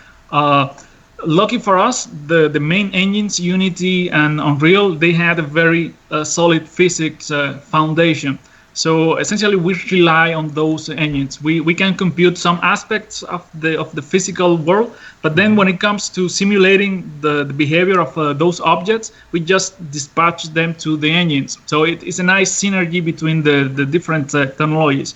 Lucky for us, the main engines, Unity and Unreal, they had a very solid physics foundation. So essentially, we rely on those engines. We can compute some aspects of the physical world, but then when it comes to simulating the behavior of those objects, we just dispatch them to the engines. So it is a nice synergy between the different technologies.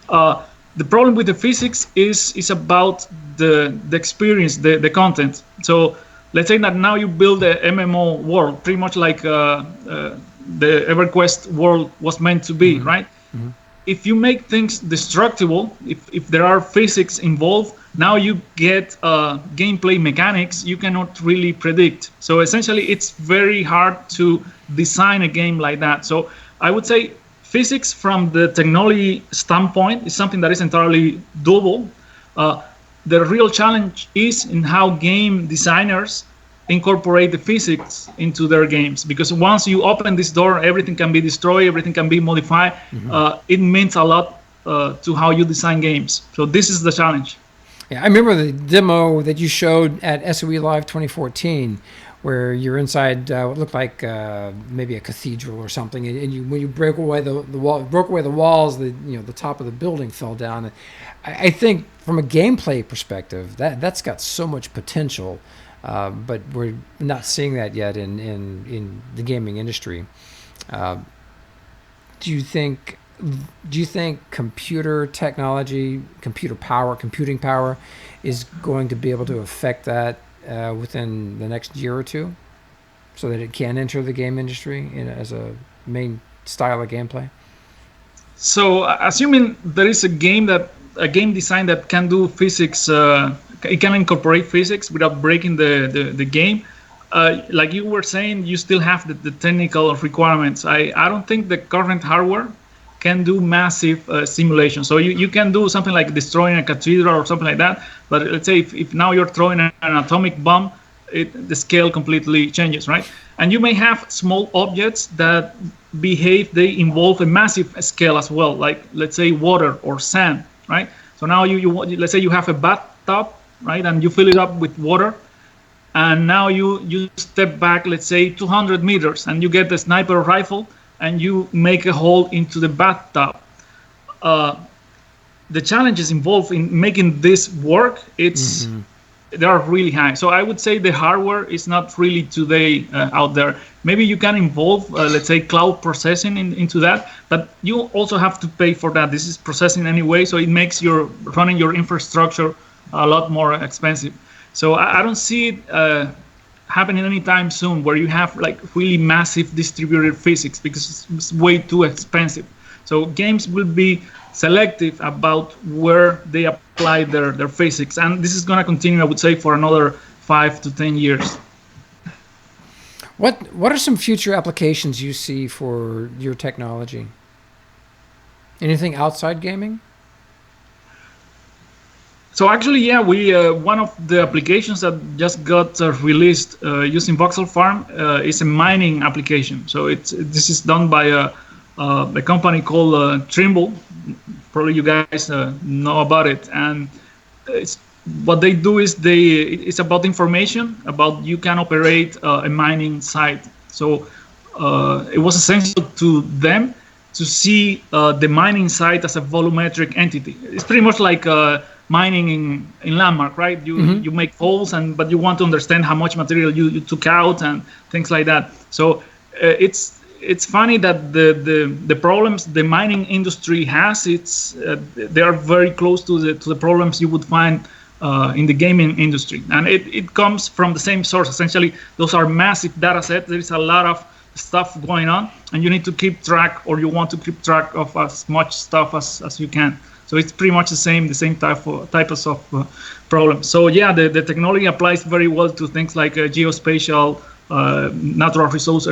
The problem with the physics is about the experience, the content. So let's say that now you build a MMO world, pretty much like the EverQuest world was meant to be, right? Mm-hmm. If you make things destructible, if there are physics involved, now you get gameplay mechanics you cannot really predict. So essentially, it's very hard to design a game like that. So I would say physics from the technology standpoint is something that is entirely doable. The real challenge is in how game designers incorporate the physics into their games, because once you open this door, everything can be destroyed, everything can be modified. Mm-hmm. It means a lot to how you design games. So this is the challenge. Yeah, I remember the demo that you showed at SOE Live 2014, where you're inside what looked like maybe a cathedral or something, and when you broke away the walls, the top of the building fell down. And I think from a gameplay perspective, that's got so much potential. But we're not seeing that yet in the gaming industry. Do you think computer technology, computing power, is going to be able to affect that within the next year or two, so that it can enter the game industry as a main style of gameplay? So, assuming there is a game design that can do physics. It can incorporate physics without breaking the game. Like you were saying, you still have the technical requirements. I don't think the current hardware can do massive simulation. So you can do something like destroying a cathedral or something like that. But let's say if now you're throwing an atomic bomb, the scale completely changes, right? And you may have small objects that they involve a massive scale as well, like let's say water or sand, right? So now let's say you have a bathtub, right, and you fill it up with water, and now you step back, let's say 200 meters, and you get the sniper rifle, and you make a hole into the bathtub. The challenges involved in making this work, they are really high. So I would say the hardware is not really today out there. Maybe you can involve, let's say, cloud processing into that, but you also have to pay for that. This is processing anyway, so it makes running your infrastructure a lot more expensive. So I don't see it happening anytime soon, where you have like really massive distributed physics, because it's way too expensive. So games will be selective about where they apply their physics, and this is going to continue, I would say, for another 5 to 10 years. What are some future applications you see for your technology? Anything outside gaming? So actually, yeah, we one of the applications that just got released using VoxelFarm is a mining application. So this is done by a company called Trimble. Probably you guys know about it. And what they do is it's about information about you can operate a mining site. So it was essential to them to see the mining site as a volumetric entity. It's pretty much like mining in Landmark, right? You make holes, but you want to understand how much material you took out and things like that. So it's funny that the problems the mining industry has, they are very close to the problems you would find in the gaming industry, and it comes from the same source. Essentially, those are massive data sets. There is a lot of stuff going on, and you need to keep track, or you want to keep track of as much stuff as you can. So it's pretty much the same types of problems. So yeah, the technology applies very well to things like geospatial, natural resource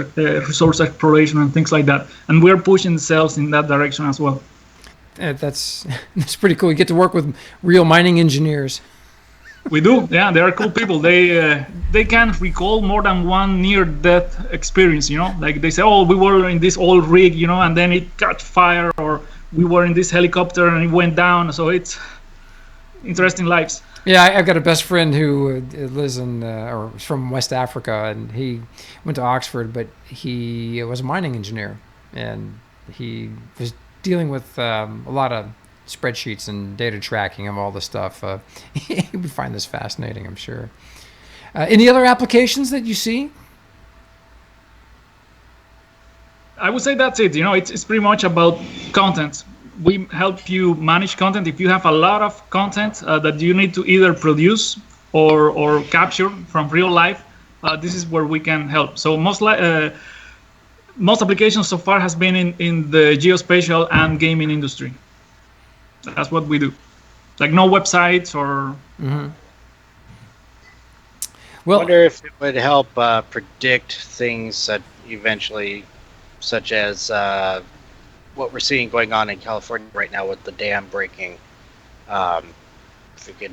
exploration, and things like that. And we're pushing sales in that direction as well. That's pretty cool. You get to work with real mining engineers. We do, yeah. They are cool people. They can recall more than one near-death experience. Like they say, "Oh, we were in this old rig, and then it caught fire," or "We were in this helicopter and it went down." So it's interesting lives. Yeah, I've got a best friend who lives or is from West Africa, and he went to Oxford, but he was a mining engineer, and he was dealing with a lot of spreadsheets and data tracking of all the stuff. He would find this fascinating, I'm sure. Any other applications that you see? I would say that's it. It's pretty much about content. We help you manage content. If you have a lot of content that you need to either produce or capture from real life, this is where we can help. So most applications so far has been in the geospatial and gaming industry. That's what we do. Like no websites or. Mm-hmm. I Well, wonder if it would help predict things that eventually, such as what we're seeing going on in California right now with the dam breaking. If we could,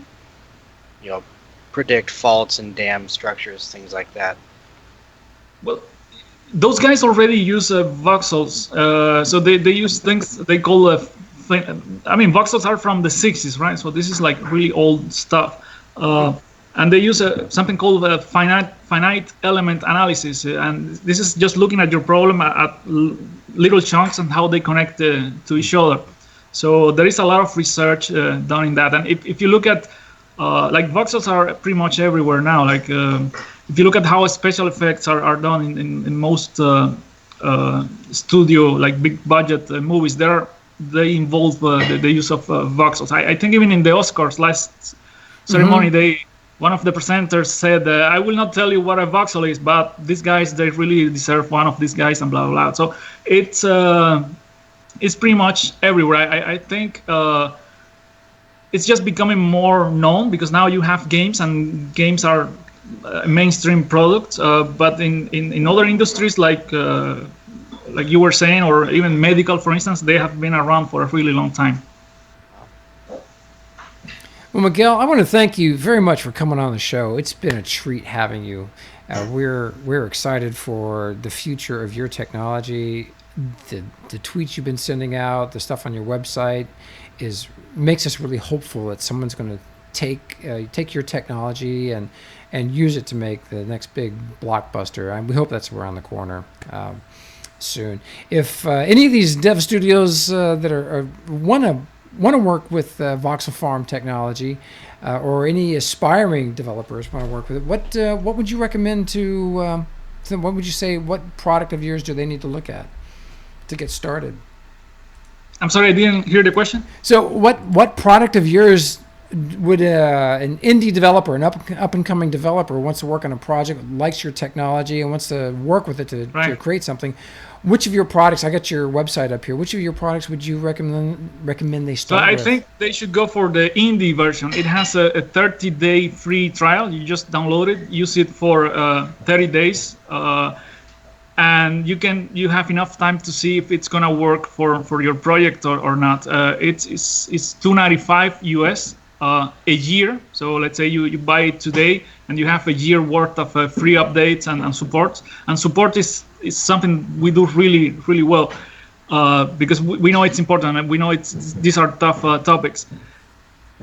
predict faults in dam structures, things like that. Well, those guys already use voxels. So they use things they call voxels are from the 60s, right? So this is like really old stuff. And they use something called finite element analysis. And this is just looking at your problem at little chunks and how they connect to each other. So there is a lot of research done in that. And if you look at, like voxels are pretty much everywhere now. Like if you look at how special effects are done in most studio, like big budget movies, they involve the use of voxels. I think even in the Oscars last ceremony, one of the presenters said, "I will not tell you what a voxel is, but these guys, they really deserve one of these guys," and blah blah blah. So it's pretty much everywhere. I think it's just becoming more known because now you have games, and games are a mainstream product. But in other industries like you were saying, or even medical, for instance, they have been around for a really long time. Well, Miguel, I want to thank you very much for coming on the show. It's been a treat having you. We're excited for the future of your technology. The tweets you've been sending out, the stuff on your website, makes us really hopeful that someone's going to take your technology and use it to make the next big blockbuster. And we hope that's around the corner soon. If any of these dev studios that want to work with VoxelFarm technology, or any aspiring developers want to work with it, what would you recommend to them? What would you say? What product of yours do they need to look at to get started? I'm sorry, I didn't hear the question. So, what product of yours would an indie developer, an up and coming developer, wants to work on a project, likes your technology, and wants to work with it to create something? Which of your products? I got your website up here. Which of your products would you recommend they start with? I think they should go for the indie version. It has a 30-day free trial. You just download it, use it for 30 days, and you have enough time to see if it's gonna work for your project or not. It's $295 US a year. So let's say you buy it today, and you have a year worth of free updates and support. And support is something we do really, really well because we know it's important, and we know these are tough topics.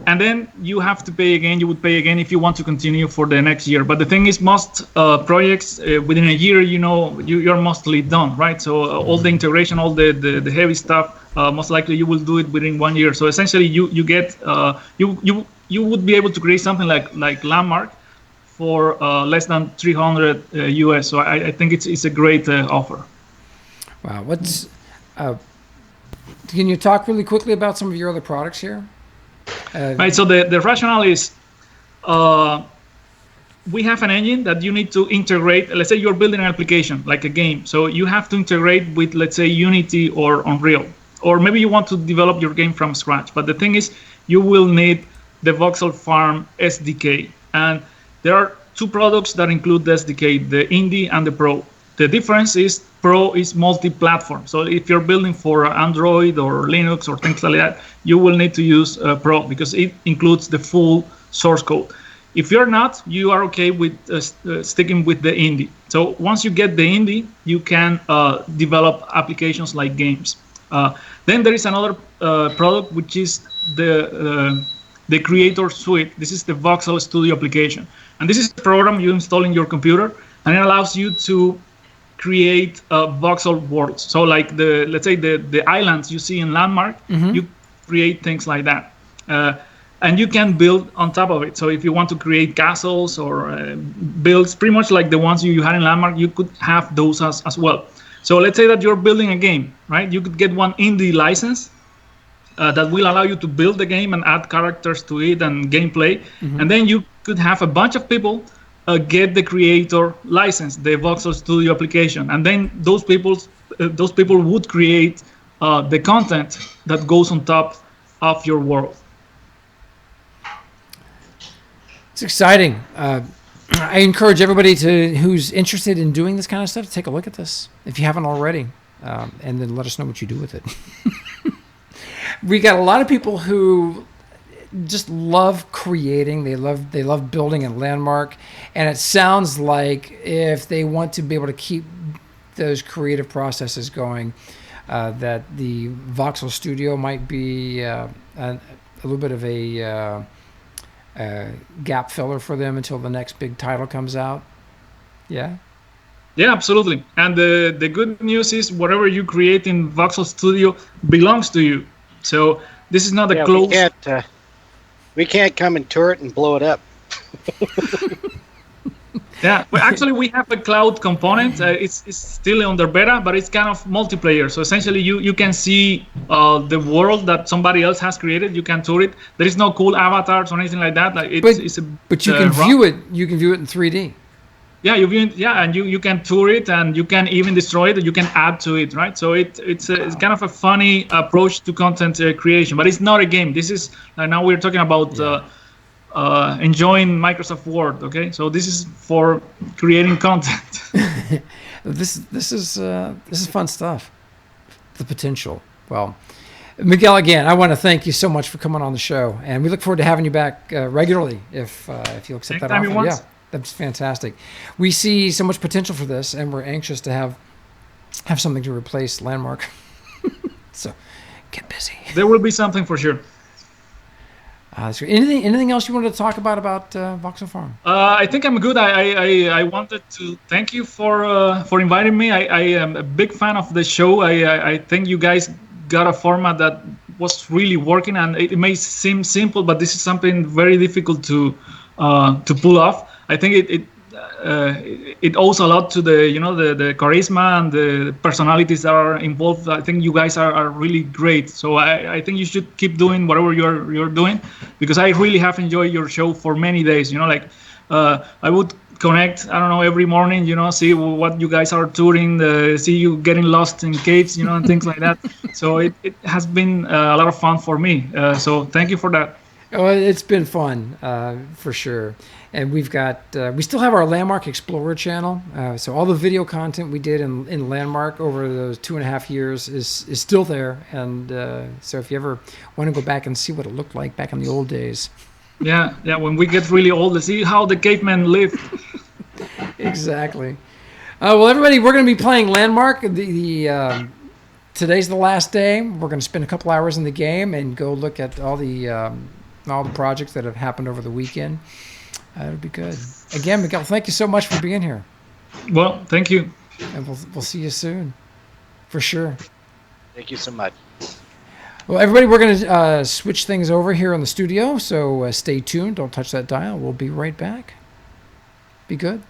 And then you have to pay again. You would pay again if you want to continue for the next year. But the thing is, most projects within a year, you're mostly done, right? So all the integration, all the heavy stuff, most likely you will do it within 1 year. So essentially, you get you would be able to create something like Landmark for less than 300 US. So I think it's a great offer. Wow. Can you talk really quickly about some of your other products here? Right. So the rationale is we have an engine that you need to integrate. Let's say you're building an application like a game. So you have to integrate with, let's say, Unity or Unreal. Or maybe you want to develop your game from scratch. But the thing is, you will need the VoxelFarm SDK. And there are two products that include the SDK, the Indie and the Pro. The difference is Pro is multi-platform. So if you're building for Android or Linux or things like that, you will need to use Pro because it includes the full source code. If you're not, you are okay with sticking with the indie. So once you get the indie, you can develop applications like games. Then there is another product, which is the Creator Suite. This is the Voxel Studio application. And this is a program you install in your computer, and it allows you to create voxel worlds. So like let's say the islands you see in Landmark, you create things like that. And you can build on top of it. So if you want to create castles or builds, pretty much like the ones you had in Landmark, you could have those as well. So let's say that you're building a game, right? You could get one indie license that will allow you to build the game and add characters to it and gameplay. And then you could have a bunch of people get the Creator license, the Voxel Studio application. And then those people would create the content that goes on top of your world. It's exciting. I encourage everybody who's interested in doing this kind of stuff to take a look at this if you haven't already, and then let us know what you do with it. We got a lot of people who just love creating. They love building a landmark, and it sounds like if they want to be able to keep those creative processes going, that the Voxel Studio might be a little bit of a gap filler for them until the next big title comes out. Yeah, absolutely. And the good news is whatever you create in Voxel Studio belongs to you. So this is not a closed. We can't come and tour it and blow it up. Yeah, but actually we have a cloud component. It's still under beta, but it's kind of multiplayer. So essentially you can see the world that somebody else has created. You can tour it. There is no cool avatars or anything like that. But you can view it. You can view it in 3D. Yeah, you view it. Yeah, and you can tour it, and you can even destroy it. You can add to it, right? So it's kind of a funny approach to content creation, but it's not a game. This is now we're talking about. Enjoying Microsoft Word, okay? So this is for creating content. This is fun stuff. The potential. Well, Miguel, again, I want to thank you so much for coming on the show, and we look forward to having you back regularly if you'll accept that offer. Yeah, that's fantastic. We see so much potential for this, and we're anxious to have something to replace Landmark. So get busy. There will be something for sure. Anything else you wanted to talk about VoxelFarm? I think I'm good. I wanted to thank you for inviting me. I am a big fan of the show. I think you guys got a format that was really working, and it may seem simple, but this is something very difficult to pull off. I think it owes a lot to the charisma and the personalities that are involved. I think you guys are really great. So I think you should keep doing whatever you're doing, because I really have enjoyed your show for many days. I would connect, I don't know, every morning, see what you guys are touring, see you getting lost in caves, and things like that. So it has been a lot of fun for me. So thank you for that. Oh, it's been fun, for sure. And we still have our Landmark Explorer channel. So all the video content we did in Landmark over those 2.5 years is still there. And so if you ever want to go back and see what it looked like back in the old days. Yeah. When we get really old, to see how the cavemen lived. Exactly. Well, everybody, we're going to be playing Landmark. Today's the last day. We're going to spend a couple hours in the game and go look at all the projects that have happened over the weekend. It'll be good. Again, Miguel, thank you so much for being here. Well, thank you. And we'll see you soon, for sure. Thank you so much. Well, everybody, we're going to switch things over here in the studio, so stay tuned. Don't touch that dial. We'll be right back. Be good.